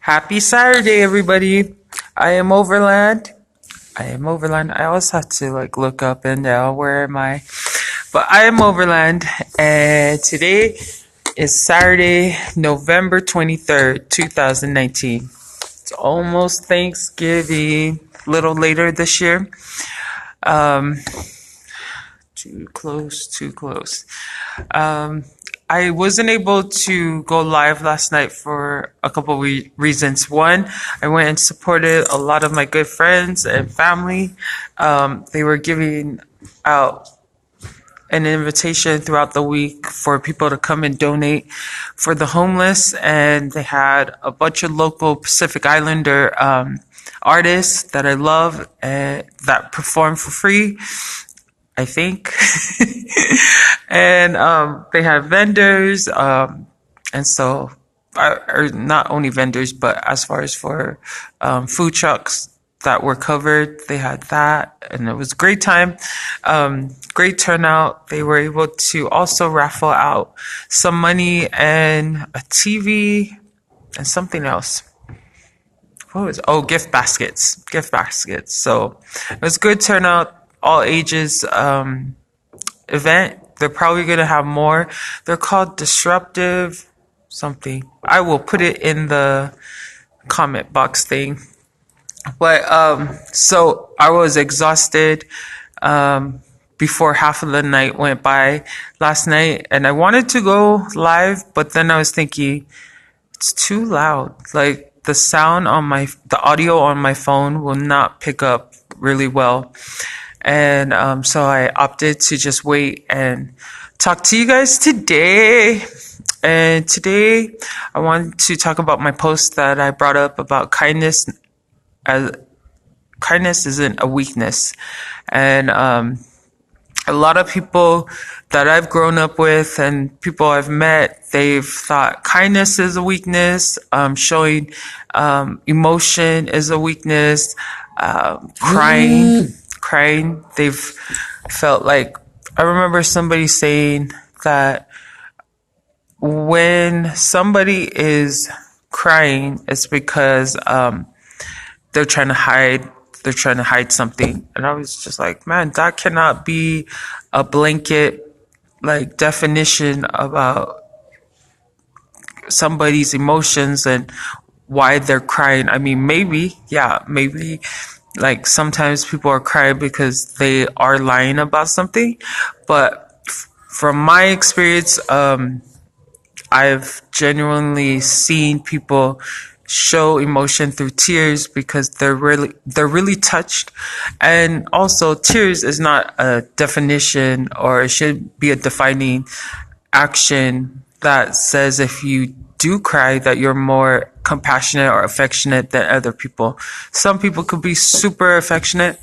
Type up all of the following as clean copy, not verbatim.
Happy Saturday, everybody. I am Overland. I always have to look up and down. Where am I? But I am Overland, and today is Saturday, November 23rd, 2019. It's almost Thanksgiving, a little later this year. Too close. I wasn't able to go live last night for a couple of reasons. One, I went and supported a lot of my good friends and family. They were giving out an invitation throughout the week for people to come and donate for the homeless, and they had a bunch of local Pacific Islander artists that I love that perform for free, I think. And they have vendors, and so or not only vendors, but as far as for food trucks that were covered, they had that, and it was a great time. Great turnout. They were able to also raffle out some money and a TV and something else. What was? Oh, gift baskets. So it was good turnout, all ages event. They're probably going to have more. They're called Disruptive something. I will put it in the comment box thing. But so I was exhausted before half of the night went by last night, and I wanted to go live, but then I was thinking it's too loud. Like the sound on the audio on my phone will not pick up really well. And so I opted to just wait and talk to you guys today. And today I want to talk about my post that I brought up about kindness. As kindness isn't a weakness. And a lot of people that I've grown up with and people I've met, they've thought kindness is a weakness, showing emotion is a weakness, crying. They've felt like, I remember somebody saying that when somebody is crying, it's because they're trying to hide something. And I was just like, man, that cannot be a blanket definition about somebody's emotions and why they're crying. I mean, maybe sometimes people are crying because they are lying about something, but from my experience, I've genuinely seen people show emotion through tears because they're really touched. And also, tears is not a definition, or it should be a defining action that says if you do cry that you're more compassionate or affectionate than other people. Some people could be super affectionate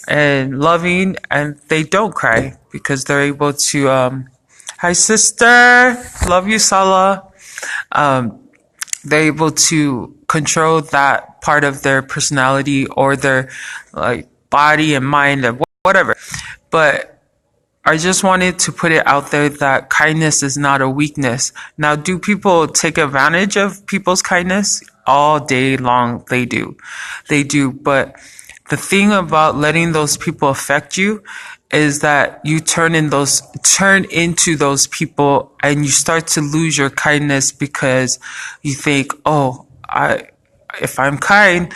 and loving and they don't cry because they're able to hi sister, love you, Salah. They're able to control that part of their personality or their body and mind and whatever. But I just wanted to put it out there that kindness is not a weakness. Now, do people take advantage of people's kindness? All day long, they do. But the thing about letting those people affect you is that you turn into those people and you start to lose your kindness because you think, if I'm kind,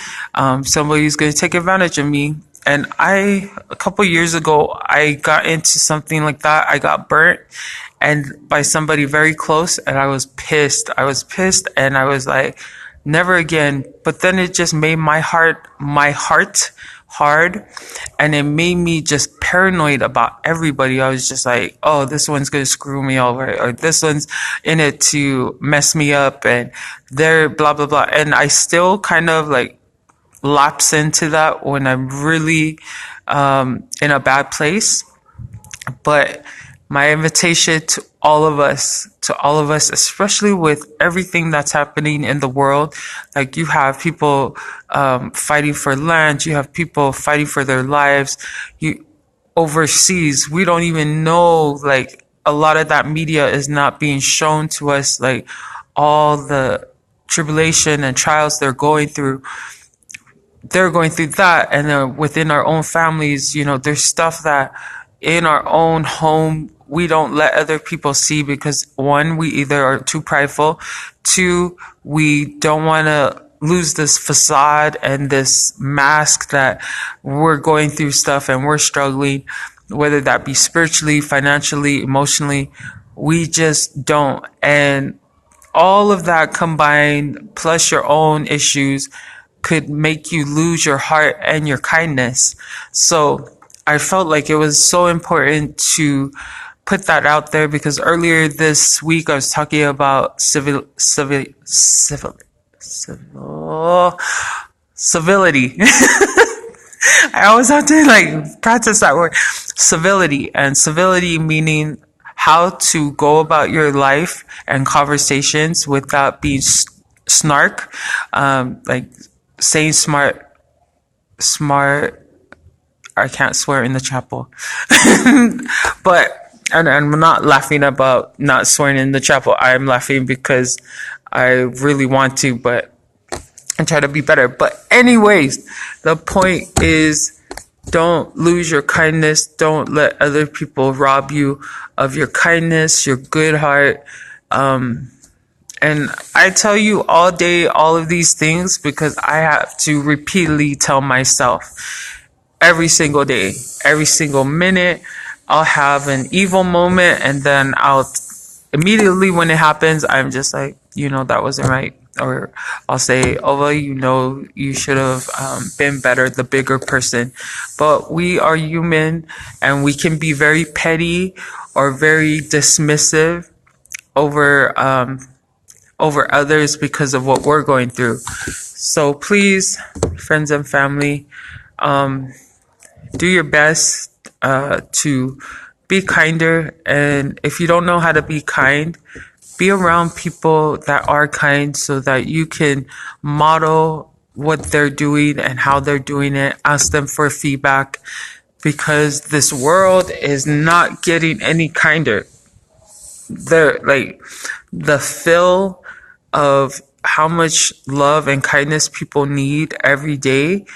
somebody's going to take advantage of me. And a couple years ago, I got into something like that. I got burnt and by somebody very close, and I was pissed. And I was like, never again. But then it just made my heart hard, and it made me just paranoid about everybody. I was just like, oh, this one's going to screw me over, or this one's in it to mess me up, and they're blah, blah, blah. And I still kind of lapse into that when I'm really in a bad place. But my invitation to all of us, especially with everything that's happening in the world, you have people fighting for land, you have people fighting for their lives. Overseas, we don't even know, a lot of that media is not being shown to us, all the tribulation and trials they're going through that. And then within our own families, there's stuff that in our own home we don't let other people see because one, we either are too prideful, two, we don't want to lose this facade and this mask that we're going through stuff and we're struggling, whether that be spiritually, financially, emotionally. We just don't. And all of that combined, plus your own issues, could make you lose your heart and your kindness. So I felt like it was so important to put that out there because earlier this week I was talking about civility. I always have to practice that word. Civility, and civility meaning how to go about your life and conversations without being snark, like saying smart. I can't swear in the chapel, but and I'm not laughing about not swearing in the chapel. I'm laughing because I really want to, but I try to be better. But anyways, the point is, don't lose your kindness. Don't let other people rob you of your kindness, your good heart. And I tell you all day all of these things because I have to repeatedly tell myself every single day, every single minute. I'll have an evil moment and then I'll immediately when it happens, I'm just like, that wasn't right. Or I'll say, oh, well, you should have been better, the bigger person. But we are human and we can be very petty or very dismissive over others because of what we're going through. So please, friends and family, do your best to be kinder. And if you don't know how to be kind, be around people that are kind so that you can model what they're doing and how they're doing it. Ask them for feedback because this world is not getting any kinder. The fill of how much love and kindness people need every day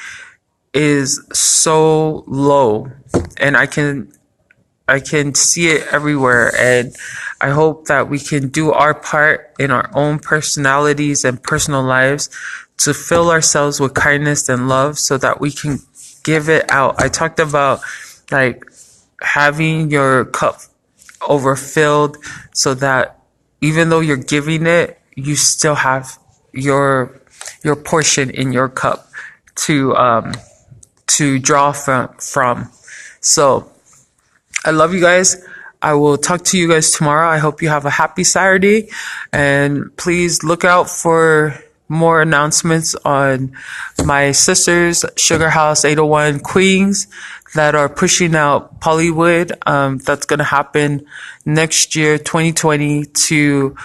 is so low, and I can see it everywhere. And I hope that we can do our part in our own personalities and personal lives to fill ourselves with kindness and love so that we can give it out. I talked about having your cup overfilled so that even though you're giving it, you still have your portion in your cup to draw from. So I love you guys. I will talk to you guys tomorrow. I hope you have a happy Saturday, and please look out for more announcements on my sister's Sugar House 801 Queens that are pushing out Pollywood. That's going to happen next year, 2020, to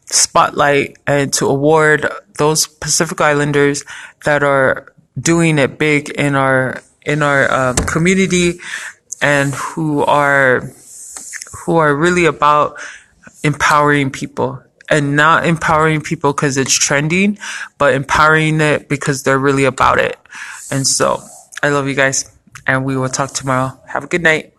spotlight and to award those Pacific Islanders that are doing it big in our community and who are really about empowering people, and not empowering people because it's trending, but empowering it because they're really about it. And so I love you guys, and we will talk tomorrow. Have a good night.